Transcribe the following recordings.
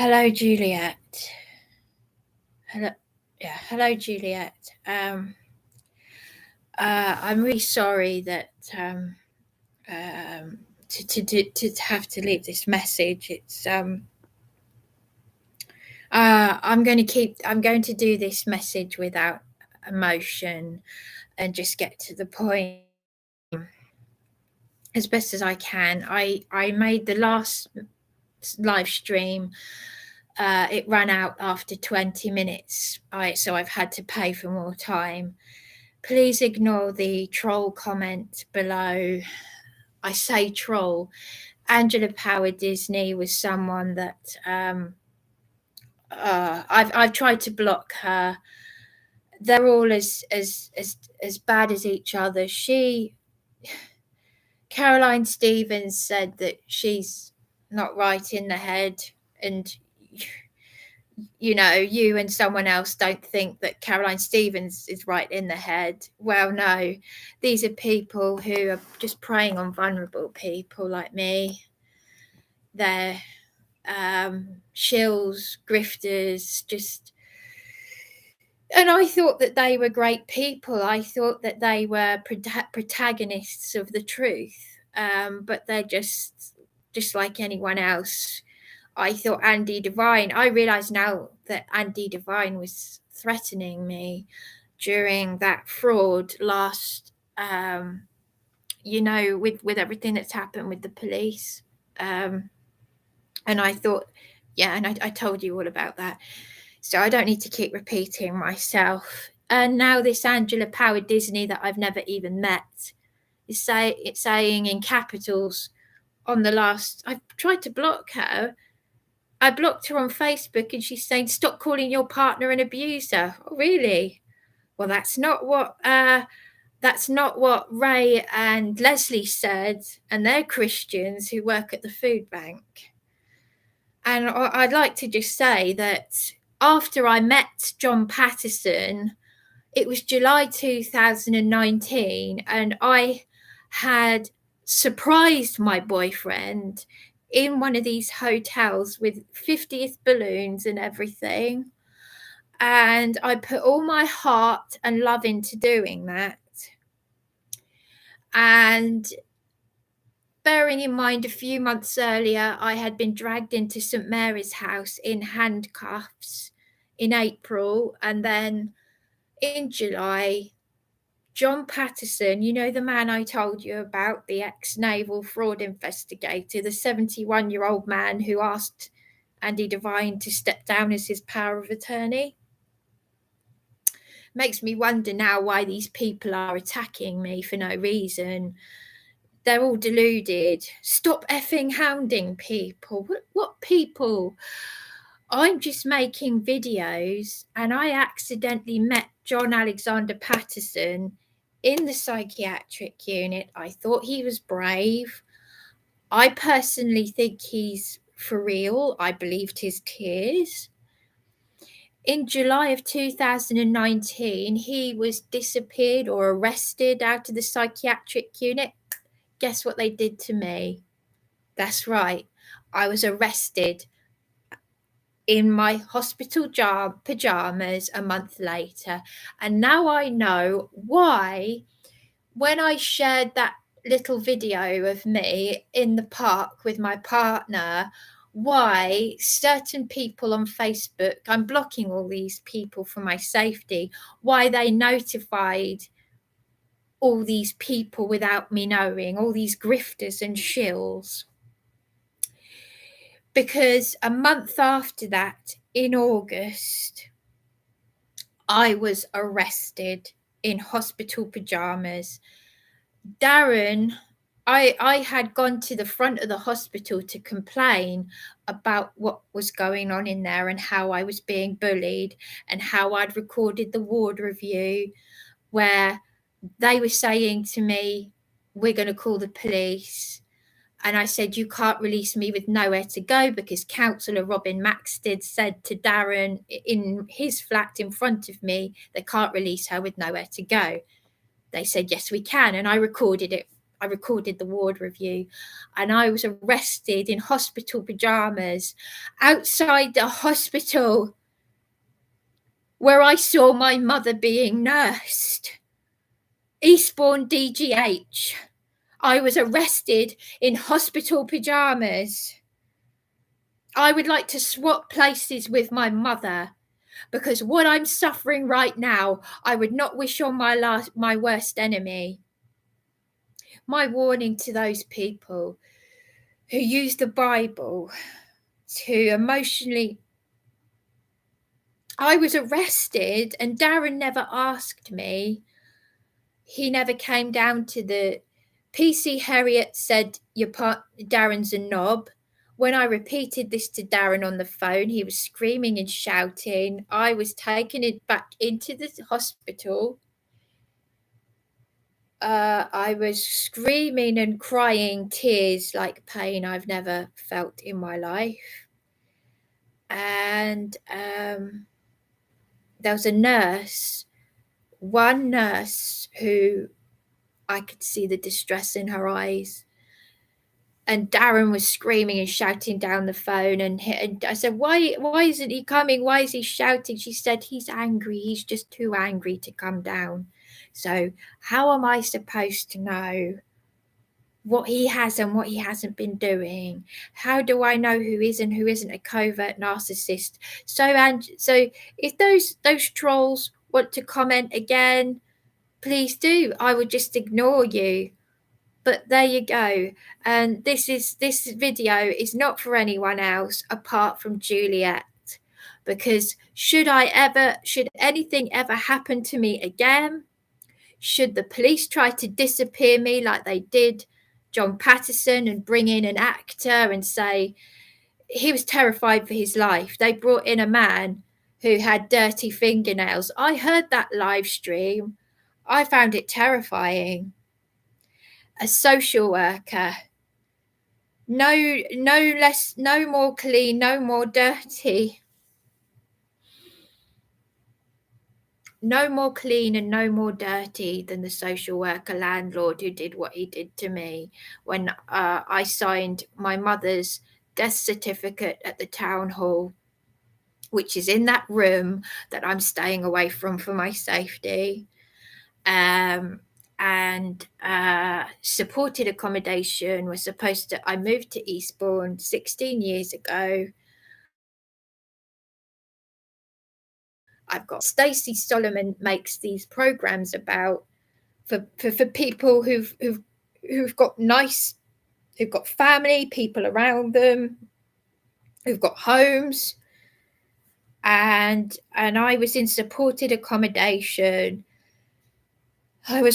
Hello, Juliette. Hello, Juliette. I'm really sorry that to have to leave this message. It's I'm going to do this message without emotion and just get to the point as best as I can. I made the last live stream. It ran out after 20 minutes, so I've had to pay for more time. Please ignore the troll comment below. I say troll. Angela Power Disney was someone that I've tried to block her. They're all as bad as each other. Caroline Stevens said that she's not right in the head, and you know, you and someone else don't think that Caroline Stevens is right in the head. Well, no, these are people who are just preying on vulnerable people like me. They're shills, grifters, just. And I thought that they were great people. I thought that they were protagonists of the truth, but they're just like anyone else. I thought Andy Devine, I realise now that Andy Devine was threatening me during that fraud last, you know, with everything that's happened with the police. And I thought, yeah, and I told you all about that. So I don't need to keep repeating myself. And now this Angela Power Disney that I've never even met is saying in capitals on the last, I've tried to block her. I blocked her on Facebook and she's saying, stop calling your partner an abuser. Oh, really? Well, that's not what Ray and Leslie said, and they're Christians who work at the food bank. And I'd like to just say that after I met John Patterson, it was July 2019, and I had surprised my boyfriend in one of these hotels with 50th balloons and everything. And I put all my heart and love into doing that. And bearing in mind, a few months earlier, I had been dragged into St Mary's House in handcuffs in April. And then in July, John Patterson, you know, the man I told you about, the ex-naval fraud investigator, the 71-year-old man who asked Andy Devine to step down as his power of attorney. Makes me wonder now why these people are attacking me for no reason. They're all deluded. Stop effing hounding people. What people? I'm just making videos, and I accidentally met John Alexander Patterson in the psychiatric unit. I thought he was brave. I personally think he's for real. I believed his tears. In July of 2019, he was disappeared or arrested out of the psychiatric unit. Guess what they did to me? That's right. I was arrested in my hospital pajamas a month later. And now I know why, when I shared that little video of me in the park with my partner, why certain people on Facebook, I'm blocking all these people for my safety, why they notified all these people without me knowing, all these grifters and shills. Because a month after that, in August, I was arrested in hospital pajamas. Darren, I had gone to the front of the hospital to complain about what was going on in there and how I was being bullied, and how I'd recorded the ward review where they were saying to me, we're going to call the police. And I said, you can't release me with nowhere to go, because Councillor Robin Maxted said to Darren in his flat in front of me, they can't release her with nowhere to go. They said, yes, we can. And I recorded it I recorded the ward review, and I was arrested in hospital pajamas outside the hospital where I saw my mother being nursed. Eastbourne DGH. I was arrested in hospital pajamas. I would like to swap places with my mother, because what I'm suffering right now, I would not wish on my worst enemy. My warning to those people who use the Bible to emotionally... I was arrested and Darren never asked me. He never came down to the... PC Harriet said, Darren's a knob. When I repeated this to Darren on the phone, he was screaming and shouting. I was taken back into the hospital. I was screaming and crying tears like pain I've never felt in my life. And there was a nurse, one nurse, who I could see the distress in her eyes. And Darren was screaming and shouting down the phone. And I said, why isn't he coming? Why is he shouting? She said, he's angry. He's just too angry to come down. So how am I supposed to know what he has and what he hasn't been doing? How do I know who is and who isn't a covert narcissist? So if those trolls want to comment again, please do. I would just ignore you. But there you go. And this video is not for anyone else apart from Juliette, because should anything ever happen to me again, should the police try to disappear me like they did John Patterson and bring in an actor and say he was terrified for his life, they brought in a man who had dirty fingernails. I heard that live stream. I found it terrifying. A social worker. No more clean, no more dirty. No more clean and no more dirty than the social worker landlord who did what he did to me when I signed my mother's death certificate at the town hall, which is in that room that I'm staying away from for my safety. And supported accommodation was supposed to... I moved to Eastbourne 16 years ago. I've got... Stacey Solomon makes these programs about for people who've got who've got family, people around them, who've got homes. And I was in supported accommodation. I was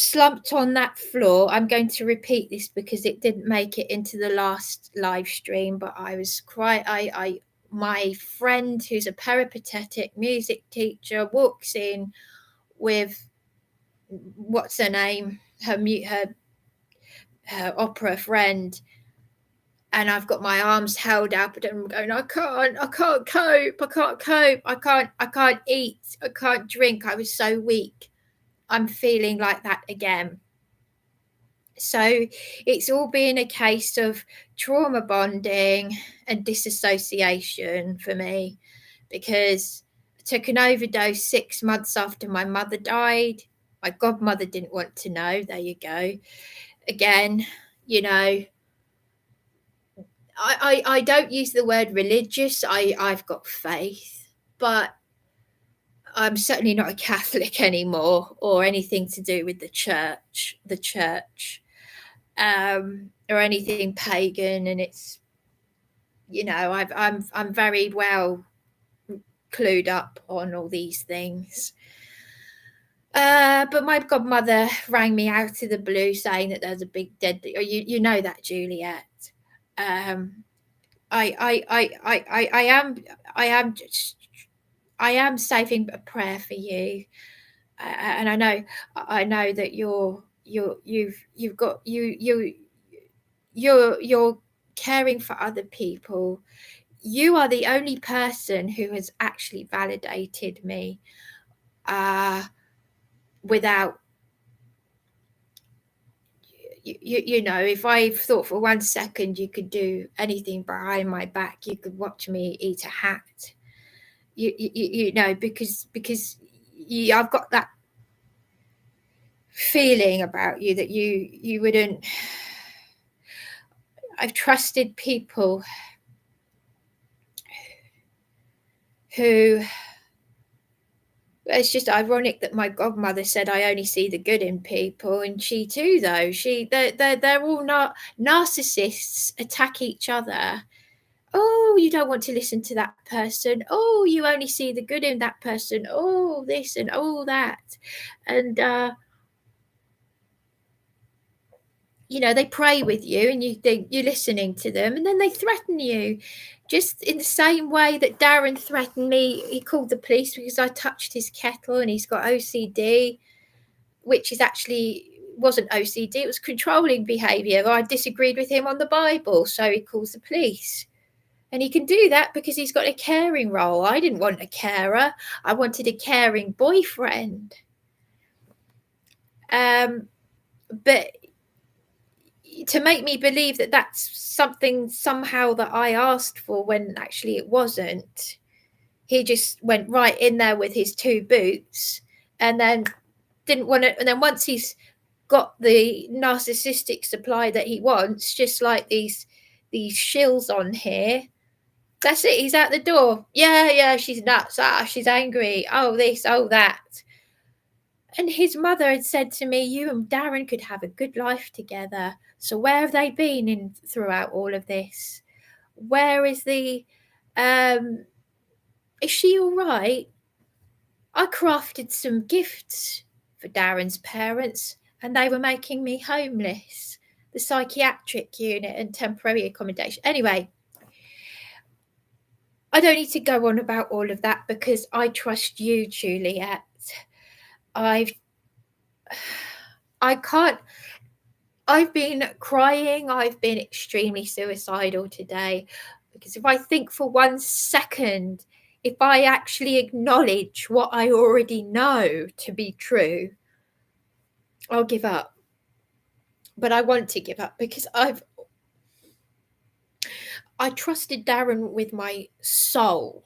slumped on that floor. I'm going to repeat this because it didn't make it into the last live stream, but I was my friend, who's a peripatetic music teacher, walks in with, what's her name, her opera friend, and I've got my arms held up and I'm going, I can't cope, I can't eat, I can't drink. I was so weak. I'm feeling like that again. So it's all been a case of trauma bonding and disassociation for me, because I took an overdose 6 months after my mother died. My godmother didn't want to know. There you go. Again, you know, I don't use the word religious. I've got faith, but I'm certainly not a Catholic anymore, or anything to do with the church, or anything pagan. And it's, you know, I'm very well clued up on all these things. But my godmother rang me out of the blue saying that there's a big dead... You know that, Juliette. I am saving a prayer for you, and I know that you're caring for other people. You are the only person who has actually validated me without you know, if I thought for 1 second you could do anything behind my back, you could watch me eat a hat. You know, because I've got that feeling about you that you wouldn't. I've trusted people who. It's just ironic that my godmother said I only see the good in people, and she too, though. They're all not narcissists, attack each other. Oh, you don't want to listen to that person. Oh, you only see the good in that person. Oh, this and all that. And you know, they pray with you and you think you're listening to them, and then they threaten you. Just in the same way that Darren threatened me, he called the police because I touched his kettle and he's got OCD, which is actually wasn't OCD, it was controlling behaviour. I disagreed with him on the Bible, so he calls the police. And he can do that because he's got a caring role. I didn't want a carer. I wanted a caring boyfriend. But to make me believe that that's something somehow that I asked for when actually it wasn't. He just went right in there with his 2 boots and then didn't want it. And then once he's got the narcissistic supply that he wants, just like these shills on here, that's it. He's out the door. Yeah, she's nuts. She's angry. Oh, this, oh, that. And his mother had said to me, you and Darren could have a good life together. So where have they been throughout all of this? Where is the, is she all right? I crafted some gifts for Darren's parents and they were making me homeless. The psychiatric unit and temporary accommodation. Anyway, I don't need to go on about all of that because I trust you, Juliette. I've been crying. I've been extremely suicidal today because if I think for 1 second, if I actually acknowledge what I already know to be true, I'll give up. But I want to give up because I trusted Darren with my soul.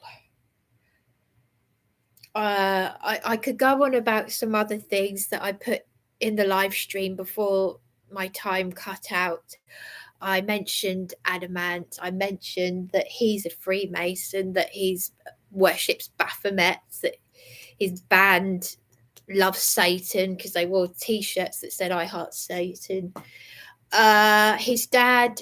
I could go on about some other things that I put in the live stream before my time cut out. I mentioned Adamant. I mentioned that he's a Freemason, that he worships Baphomet, that his band loves Satan because they wore T-shirts that said "I heart Satan." His dad,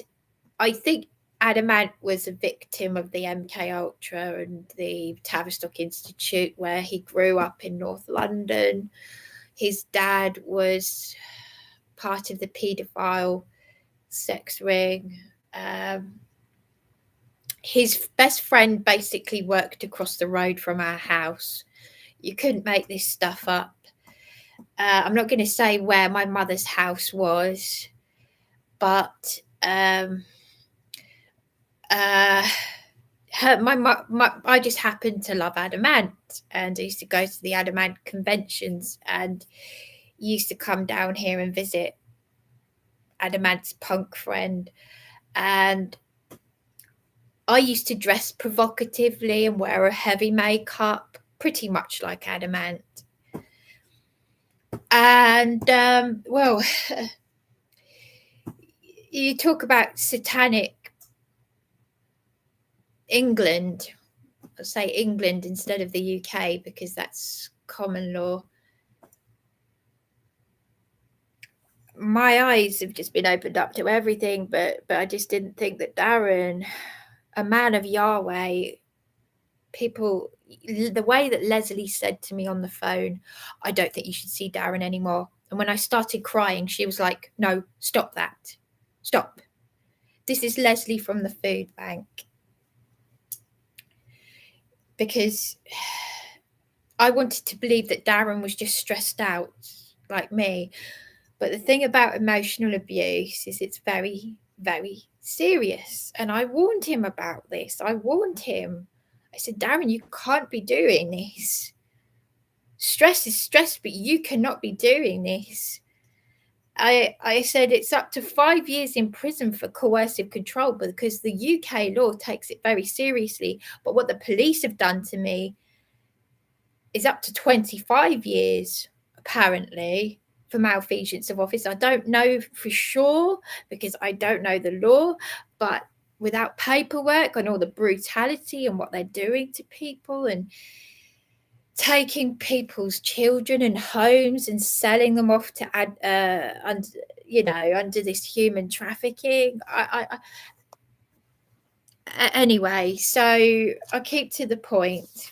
I think Adamant was a victim of the MK Ultra and the Tavistock Institute, where he grew up in North London. His dad was part of the paedophile sex ring. His best friend basically worked across the road from our house. You couldn't make this stuff up. I'm not going to say where my mother's house was, but I just happened to love Adamant, and I used to go to the Adamant conventions and used to come down here and visit Adamant's punk friend. And I used to dress provocatively and wear a heavy makeup, pretty much like Adamant. And well, you talk about satanic England. I'll say England instead of the UK because that's common law. My eyes have just been opened up to everything, but I just didn't think that Darren, a man of Yahweh, people, the way that Leslie said to me on the phone, I don't think you should see Darren anymore. And when I started crying, she was like, no, stop that. Stop. This is Leslie from the food bank. Because I wanted to believe that Darren was just stressed out like me. But the thing about emotional abuse is it's very, very serious. And I warned him about this. I warned him. I said, Darren, you can't be doing this. Stress is stress, but you cannot be doing this. I said it's up to 5 years in prison for coercive control, because the UK law takes it very seriously. But what the police have done to me is up to 25 years, apparently, for malfeasance of office. I don't know for sure because I don't know the law, but without paperwork and all the brutality and what they're doing to people and taking people's children and homes and selling them off to under this human trafficking. Anyway, so I'll keep to the point.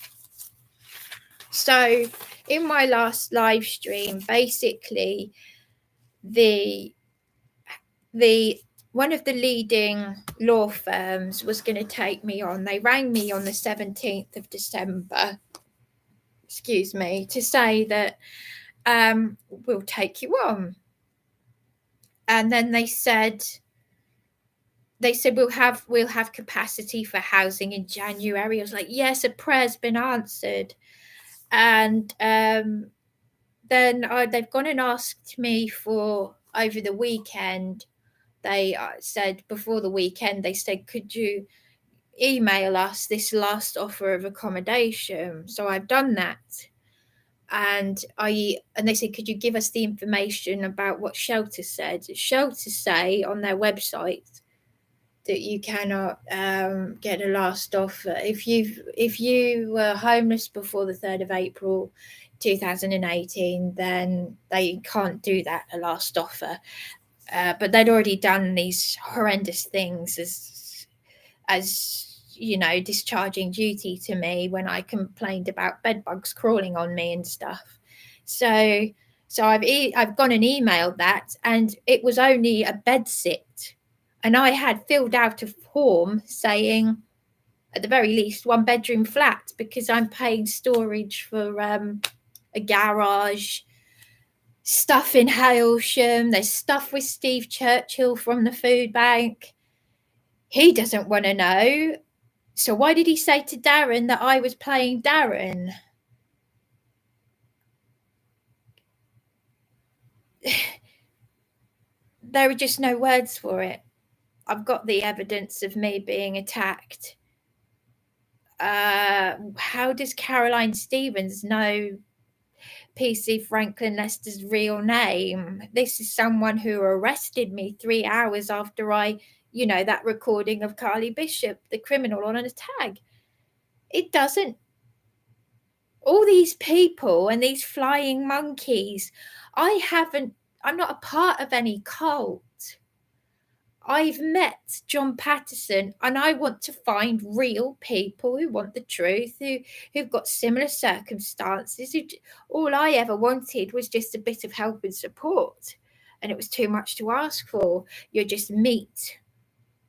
So in my last live stream, basically the one of the leading law firms was going to take me on. They rang me on the 17th of December, to say that we'll take you on. And then they said we'll have capacity for housing in January. I was like, yes, a prayer's been answered. And then they've gone and asked me for over the weekend. They said before the weekend, they said, could you email us this last offer of accommodation? So I've done that. And they said, could you give us the information about what shelters said? Shelters say on their website that you cannot get a last offer. If you were homeless before the 3rd of April 2018, then they can't do that, a last offer. But they'd already done these horrendous things as discharging duty to me when I complained about bed bugs crawling on me and stuff. So I've gone and emailed that, and it was only a bed sit, and I had filled out a form saying, at the very least, 1-bedroom flat, because I'm paying storage for a garage, stuff in Hailsham. There's stuff with Steve Churchill from the food bank. He doesn't want to know. So why did he say to Darren that I was playing Darren? There are just no words for it. I've got the evidence of me being attacked. How does Caroline Stevens know PC Franklin Lester's real name? This is someone who arrested me 3 hours after that recording of Carly Bishop, the criminal, on a tag. It doesn't. All these people and these flying monkeys, I'm not a part of any cult. I've met John Patterson, and I want to find real people who want the truth, who've got similar circumstances. All I ever wanted was just a bit of help and support, and it was too much to ask for. You're just meat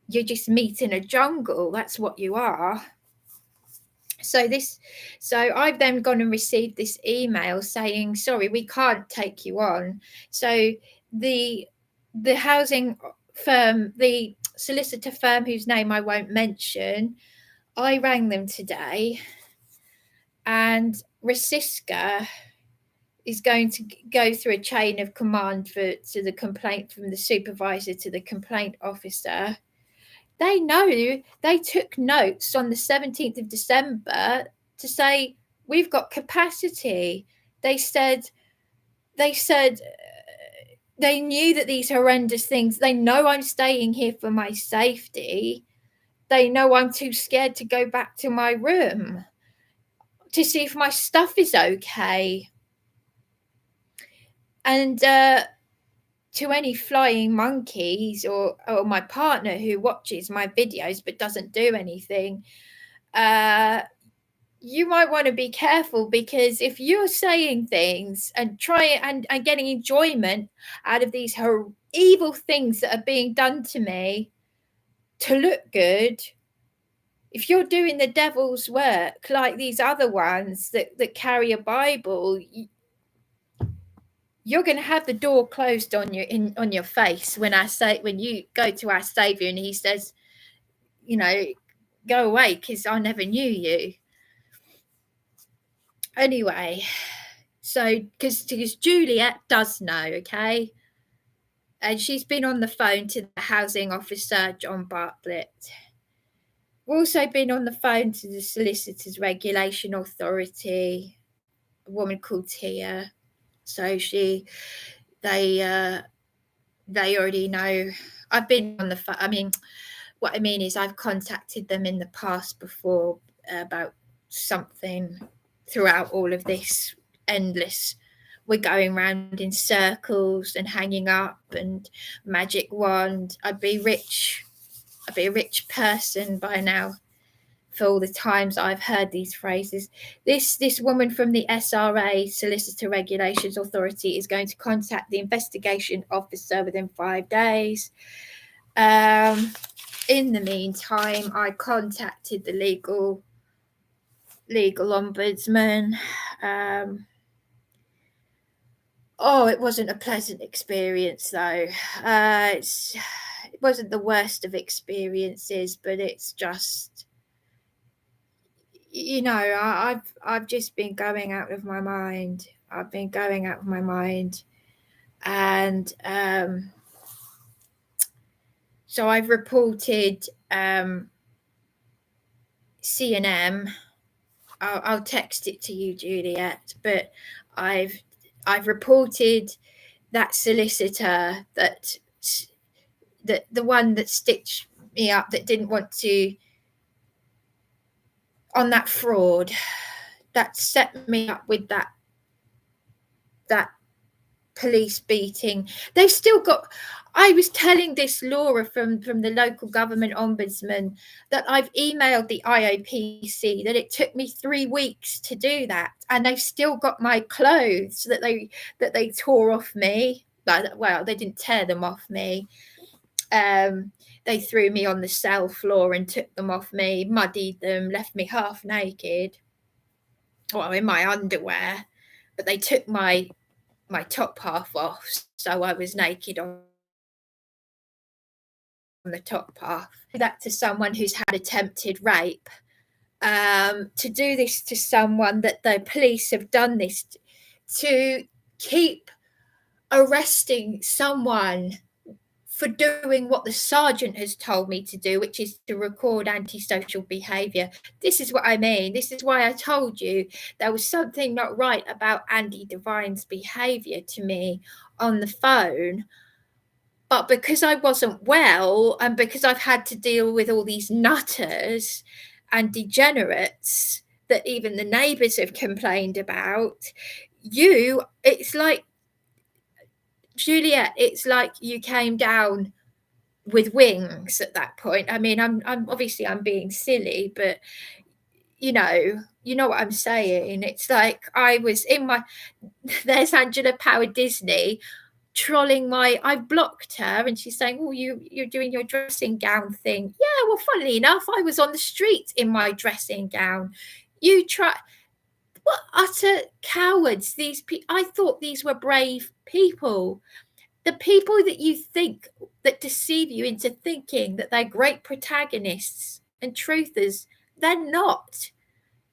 in a jungle. That's what you are. So I've then gone and received this email saying, sorry, we can't take you on. So the housing firm, the solicitor firm whose name I won't mention, I rang them today, and Rasiska is going to go through a chain of command to the complaint, from the supervisor to the complaint officer. They know, they took notes on the 17th of December to say, we've got capacity. They said they knew that these horrendous things, they know I'm staying here for my safety. They know I'm too scared to go back to my room to see if my stuff is okay. And to any flying monkeys or my partner who watches my videos but doesn't do anything, you might want to be careful, because if you're saying things and and getting enjoyment out of these evil things that are being done to me to look good, if you're doing the devil's work like these other ones that carry a Bible, you're going to have the door closed on your face when you go to our Savior and he says, go away, because I never knew you. Anyway, so because Juliette does know, okay? and she's been on the phone to the housing officer, John Bartlett. We've also been on the phone to the Solicitors Regulation Authority, a woman called Tia. So they already know. I've been on the phone. I mean, what I mean is I've contacted them in the past before about something throughout all of this endless. We're going round in circles and hanging up and magic wand. I'd be a rich person by now for all the times I've heard these phrases. This woman from the SRA, Solicitor Regulations Authority, is going to contact the investigation officer within 5 days. In the meantime, I contacted the legal ombudsman. It wasn't a pleasant experience, though. It wasn't the worst of experiences, but it's just, you know, I've just been going out of my mind. I've been going out of my mind, and so I've reported C&M. I'll text it to you, Juliette, but I've reported that solicitor, that the one that stitched me up, that didn't want to, on that fraud, that set me up with that police beating. They've still got. I was telling this Laura from the local government ombudsman that I've emailed the IOPC that it took me 3 weeks to do that, and they've still got my clothes that they tore off me. Well, they didn't tear them off me. They threw me on the cell floor and took them off me, muddied them, left me half naked, well, in my underwear, but they took my top half off, so I was naked on the top half. That to someone who's had attempted rape, to do this to someone that the police have done this to keep arresting someone for doing what the sergeant has told me to do, which is to record antisocial behaviour. This is what I mean. This is why I told you there was something not right about Andy Devine's behaviour to me on the phone. But because I wasn't well, and because I've had to deal with all these nutters and degenerates that even the neighbours have complained about, it's like, Juliette, it's like you came down with wings at that point. I mean, I'm obviously I'm being silly, but you know what I'm saying. It's like I was in my, there's Angela Power Disney trolling I blocked her, and she's saying, oh, you're doing your dressing gown thing. Yeah, well, funnily enough, I was on the street in my dressing gown. What utter cowards these people. I thought these were brave people. The people that you think, that deceive you into thinking that they're great protagonists and truthers, they're not.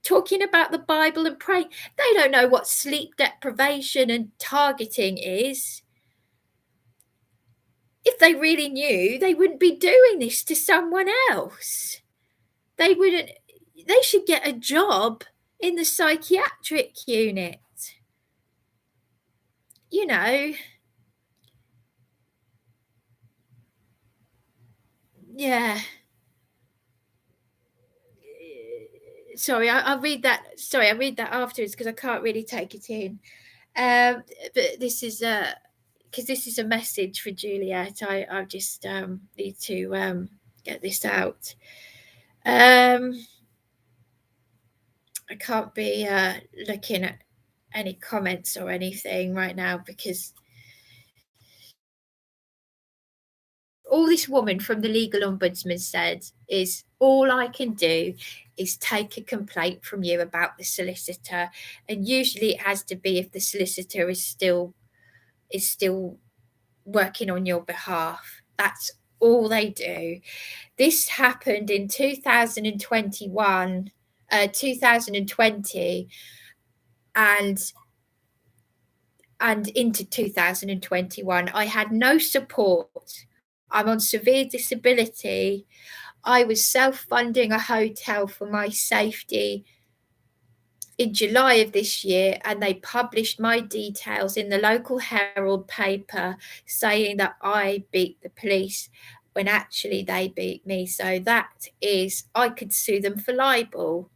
Talking about the Bible and praying, they don't know what sleep deprivation and targeting is. If they really knew, they wouldn't be doing this to someone else. They should get a job in the psychiatric unit. You know. Yeah. Sorry, I'll read that. Sorry, I'll read that afterwards because I can't really take it in. But this is because this is a message for Juliette. I just need to get this out. I can't be looking at any comments or anything right now because all this woman from the legal ombudsman said is, all I can do is take a complaint from you about the solicitor, and usually it has to be if the solicitor is still working on your behalf. That's all they do. This happened in 2020, and and into 2021. I had no support. I'm on severe disability. I was self-funding a hotel for my safety in July of this year, and they published my details in the local Herald paper saying that I beat the police when actually they beat me. So that is, I could sue them for libel.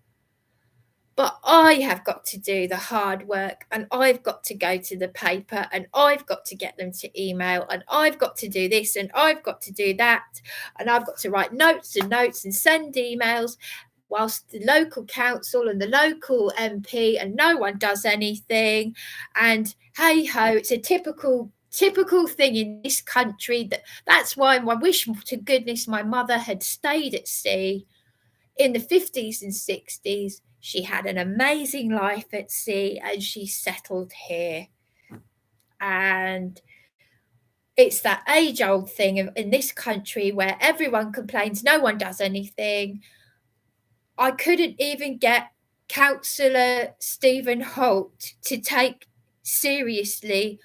But I have got to do the hard work, and I've got to go to the paper, and I've got to get them to email, and I've got to do this, and I've got to do that, and I've got to write notes and send emails, whilst the local council and the local MP and no one does anything. And hey ho, it's a typical thing in this country. That's why I wish to goodness my mother had stayed at sea in the 50s and 60s. She had an amazing life at sea and she settled here. And it's that age-old thing in this country where everyone complains, no one does anything. I couldn't even get Councillor Stephen Holt to take seriously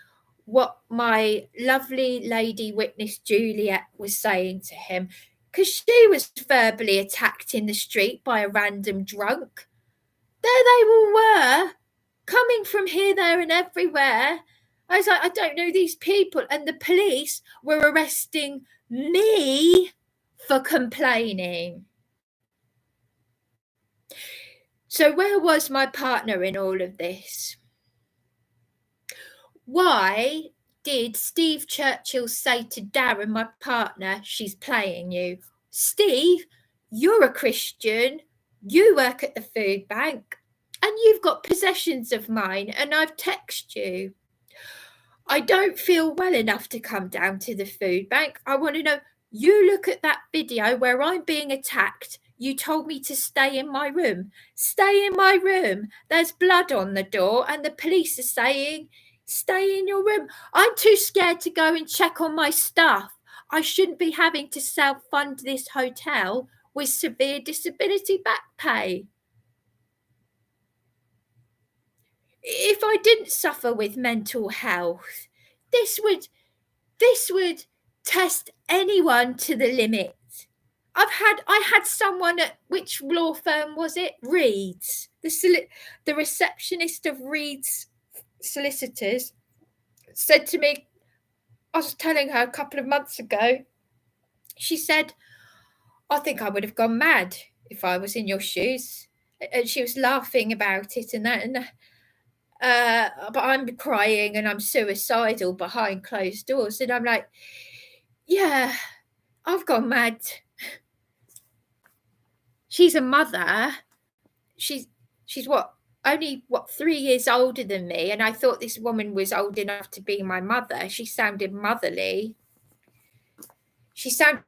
what my lovely lady witness Juliette was saying to him, because she was verbally attacked in the street by a random drunk. There they all were, coming from here, there, and everywhere. I was like, I don't know these people. And the police were arresting me for complaining. So where was my partner in all of this? Why did Steve Churchill say to Darren, my partner, she's playing you? Steve, you're a Christian, you work at the food bank, and you've got possessions of mine, and I've texted you. I don't feel well enough to come down to the food bank. I want to know, you look at that video where I'm being attacked. You told me to stay in my room. Stay in my room. There's blood on the door and the police are saying, stay in your room. I'm too scared to go and check on my stuff. I shouldn't be having to self-fund this hotel with severe disability back pay. If I didn't suffer with mental health, this would test anyone to the limit. I had someone at, which law firm was it? Reed's, the receptionist of Reed's solicitors said to me, I was telling her a couple of months ago, she said, I think I would have gone mad if I was in your shoes. And she was laughing about it and that, and but I'm crying and I'm suicidal behind closed doors. And I'm like, yeah, I've gone mad. She's a mother. She's only 3 years older than me. And I thought this woman was old enough to be my mother. She sounded motherly. She sounded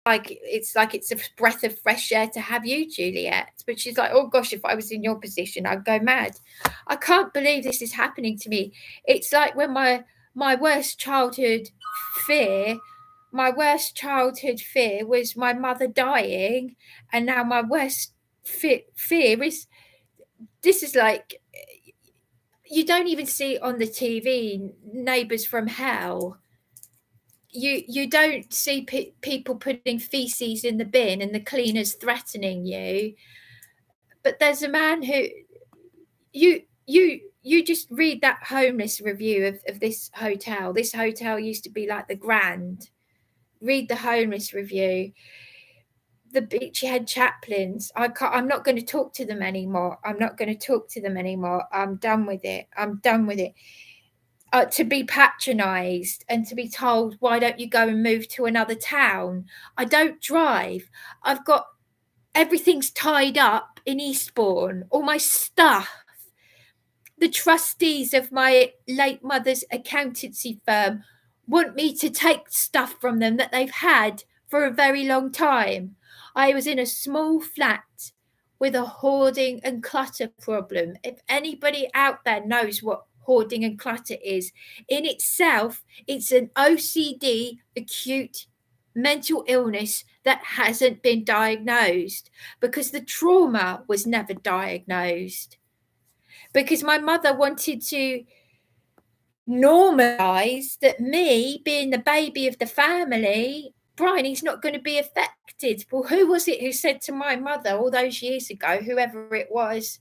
like it's a breath of fresh air to have you, Juliette. But she's like, oh gosh, if I was in your position, I'd go mad. I can't believe this is happening to me. It's like when my worst childhood fear was my mother dying, and now my worst fear is, this is like, you don't even see on the TV Neighbours from Hell. You don't see people putting feces in the bin and the cleaners threatening you. But there's a man who, you just read that homeless review of this hotel. This hotel used to be like the Grand. Read the homeless review. The Beachy Head chaplains, I'm not going to talk to them anymore. I'm done with it. To be patronised and to be told, why don't you go and move to another town? I don't drive. I've got, everything's tied up in Eastbourne, all my stuff. The trustees of my late mother's accountancy firm want me to take stuff from them that they've had for a very long time. I was in a small flat with a hoarding and clutter problem. If anybody out there knows what hoarding and clutter is, in itself, it's an OCD, acute mental illness that hasn't been diagnosed because the trauma was never diagnosed. because my mother wanted to normalize that me being the baby of the family, Bryony's not going to be affected. Well, who was it who said to my mother all those years ago, whoever it was,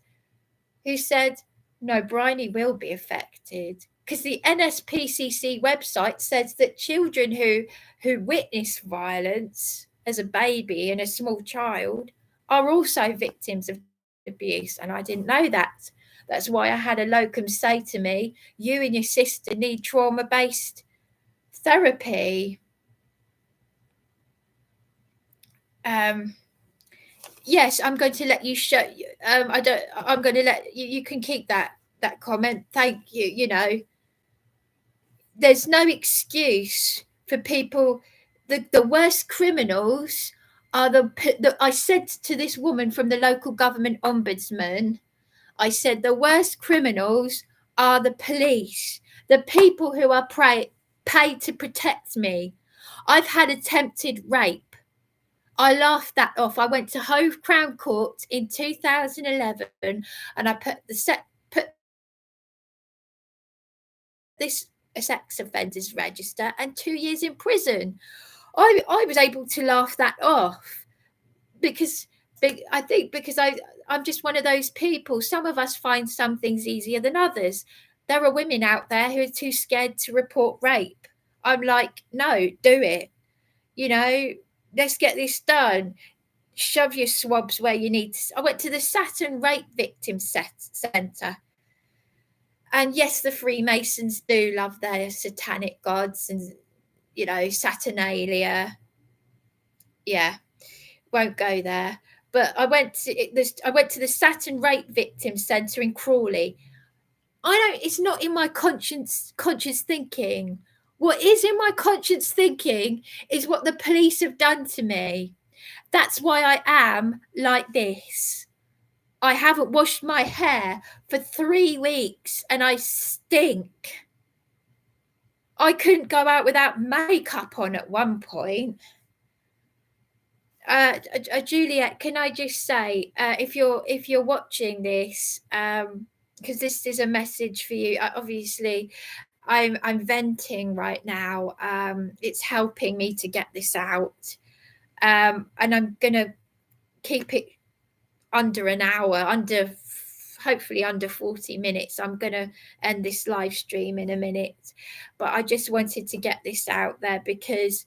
who said, no, Bryony will be affected? Because the NSPCC website says that children who witness violence as a baby and a small child are also victims of abuse, and I didn't know that. That's why I had a locum say to me, you and your sister need trauma-based therapy. Yes, I'm going to let you show. I'm going to let you. You can keep that comment. Thank you. You know, there's no excuse for people. The worst criminals are I said to this woman from the local government ombudsman, I said the worst criminals are the police, the people who are paid to protect me. I've had attempted rape. I laughed that off. I went to Hove Crown Court in 2011 and I put this sex offenders register and 2 years in prison. I was able to laugh that off because I think because I'm just one of those people. Some of us find some things easier than others. There are women out there who are too scared to report rape. I'm like, no, do it. You know, let's get this done. Shove your swabs where you need to. I went to the Saturn Rape Victim Centre. And yes, the Freemasons do love their satanic gods and, you know, Saturnalia. Yeah, won't go there. But I went to the Saturn Rape Victim Centre in Crawley. It's not in my conscious thinking. What is in my conscious thinking is what the police have done to me. That's why I am like this. I haven't washed my hair for 3 weeks and I stink. I couldn't go out without makeup on at one point. Juliette, can I just say, if you're watching this, because this is a message for you. Obviously, I'm venting right now. It's helping me to get this out, and I'm gonna keep it under an hour, hopefully under 40 minutes. I'm gonna end this live stream in a minute, but I just wanted to get this out there because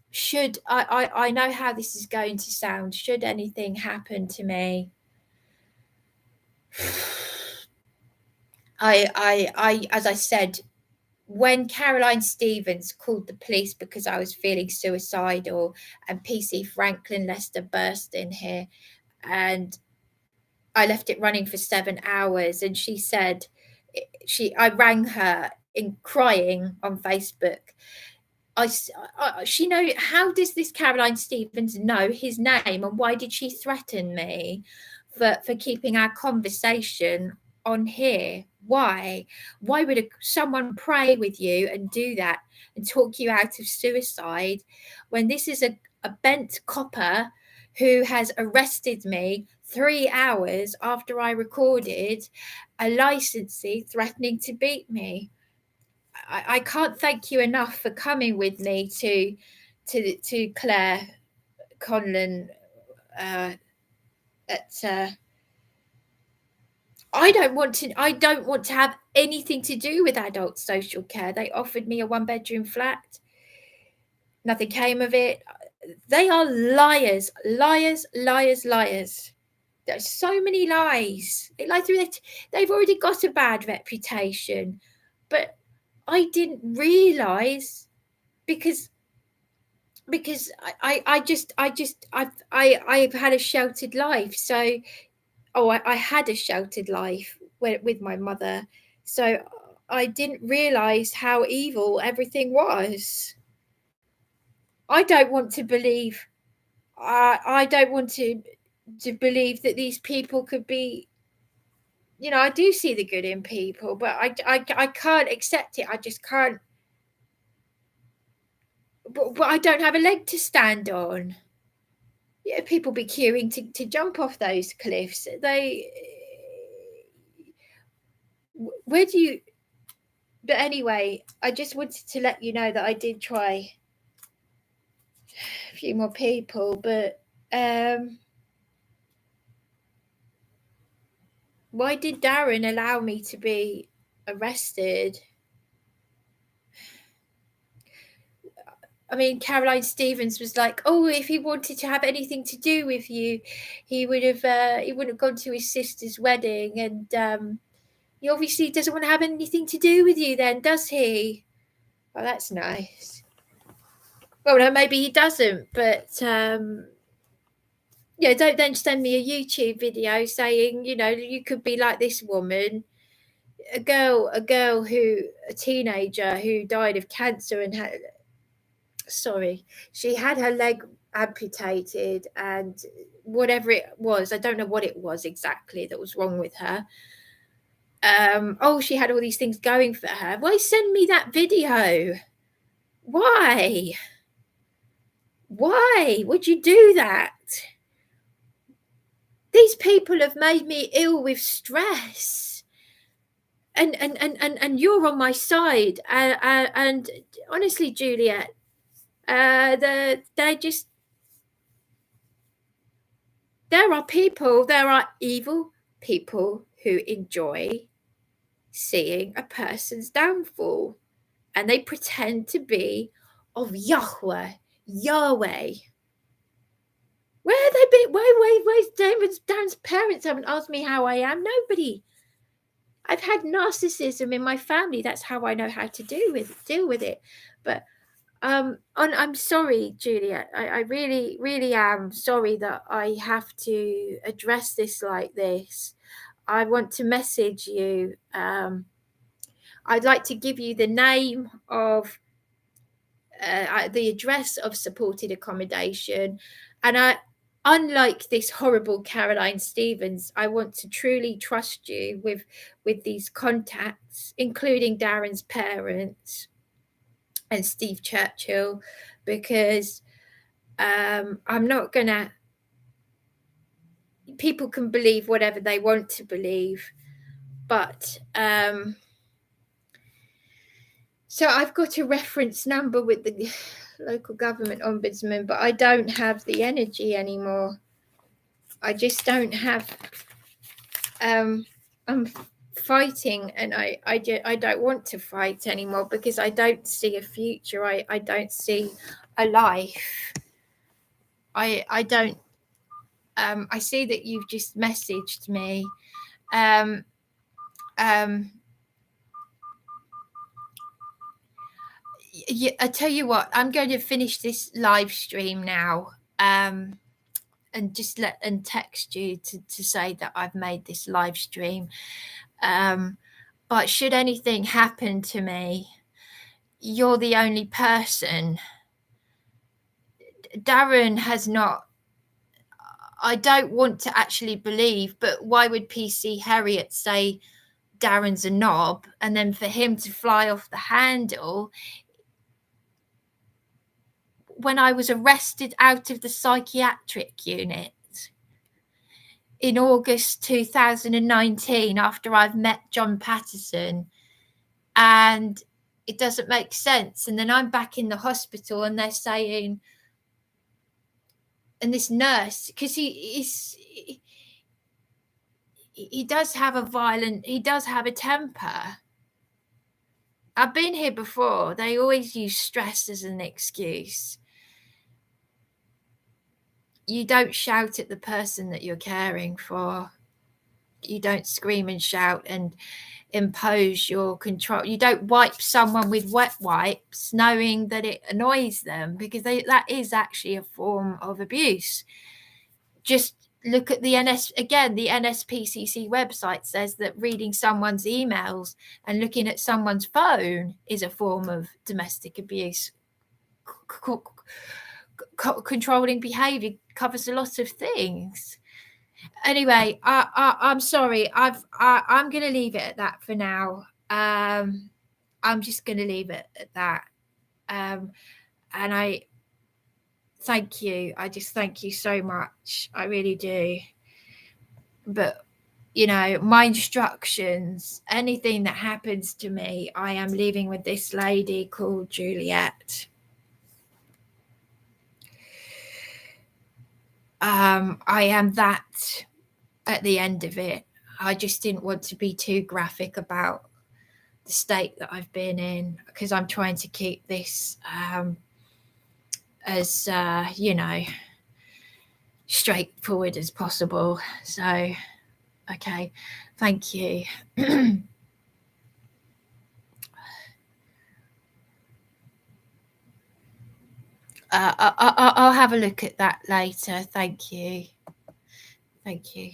should I know how this is going to sound. Should anything happen to me, I as I said, when Caroline Stevens called the police because I was feeling suicidal, and PC Franklin Lester burst in here, and I left it running for 7 hours, and she said I rang her in crying on Facebook. She know, how does this Caroline Stevens know his name, and why did she threaten me for keeping our conversation on here? Why would someone pray with you and do that and talk you out of suicide when this is a bent copper who has arrested me 3 hours after I recorded a licensee threatening to beat me? I can't thank you enough for coming with me to Claire Conlon. I don't want to have anything to do with adult social care. They offered me a 1-bedroom flat. Nothing came of it. They are liars, liars, liars, liars. There's so many lies. They lie through it. They've already got a bad reputation, but I didn't realize because I've had a sheltered life. So, I had a sheltered life with my mother. So I didn't realize how evil everything was. I don't want to believe. I don't want to believe that these people could be. You know, I do see the good in people, but I can't accept it. I just can't. But I don't have a leg to stand on. Yeah, people be queuing to jump off those cliffs. where do you... But anyway, I just wanted to let you know that I did try a few more people, but why did Darren allow me to be arrested? I mean, Caroline Stevens was like, "Oh, if he wanted to have anything to do with you, he wouldn't have gone to his sister's wedding, and he obviously doesn't want to have anything to do with you then, does he?" Well, that's nice. Well, no, maybe he doesn't, but yeah, don't then send me a YouTube video saying, you know, you could be like this woman, a teenager who died of cancer and she had her leg amputated, and whatever it was, I don't know what it was exactly that was wrong with her. She had all these things going for her. Why send me that video? Why would you do that? These people have made me ill with stress, and you're on my side, and honestly, Juliette, there are evil people who enjoy seeing a person's downfall, and they pretend to be of Yahweh. Where have they been? Where's Dan's parents haven't asked me how I am? Nobody. I've had narcissism in my family. That's how I know how to deal with it. But I'm sorry, Juliette. I really, really am sorry that I have to address this like this. I want to message you. I'd like to give you the name of the address of supported accommodation, and unlike this horrible Caroline Stevens, I want to truly trust you with these contacts, including Darren's parents and Steve Churchill, because I'm not gonna... People can believe whatever they want to believe, but so I've got a reference number with the local government ombudsman, but I don't have the energy anymore. I just don't have... I'm fighting, and I don't want to fight anymore because I don't see a future. I don't see a life. I don't... I see that you've just messaged me. Yeah, I tell you what, I'm going to finish this live stream now, and just text you to say that I've made this live stream. But should anything happen to me, you're the only person. Darren has not... I don't want to actually believe, but why would PC Harriet say Darren's a knob, and then for him to fly off the handle when I was arrested out of the psychiatric unit in August 2019 after I've met John Patterson, and it doesn't make sense. And then I'm back in the hospital and they're saying, and this nurse, because he does have a temper. I've been here before. They always use stress as an excuse. You don't shout at the person that you're caring for. You don't scream and shout and impose your control. You don't wipe someone with wet wipes knowing that it annoys them, because that is actually a form of abuse. Just look at the NSPCC website says that reading someone's emails and looking at someone's phone is a form of domestic abuse. Controlling behavior covers a lot of things. Anyway, I'm sorry. I'm going to leave it at that for now. I'm just going to leave it at that. And I thank you. I just thank you so much. I really do. But you know, my instructions, anything that happens to me, I am leaving with this lady called Juliette. I am that at the end of it. I just didn't want to be too graphic about the state that I've been in, because I'm trying to keep this as you know, straightforward as possible. So okay, thank you. I'll have a look at that later. Thank you. Thank you.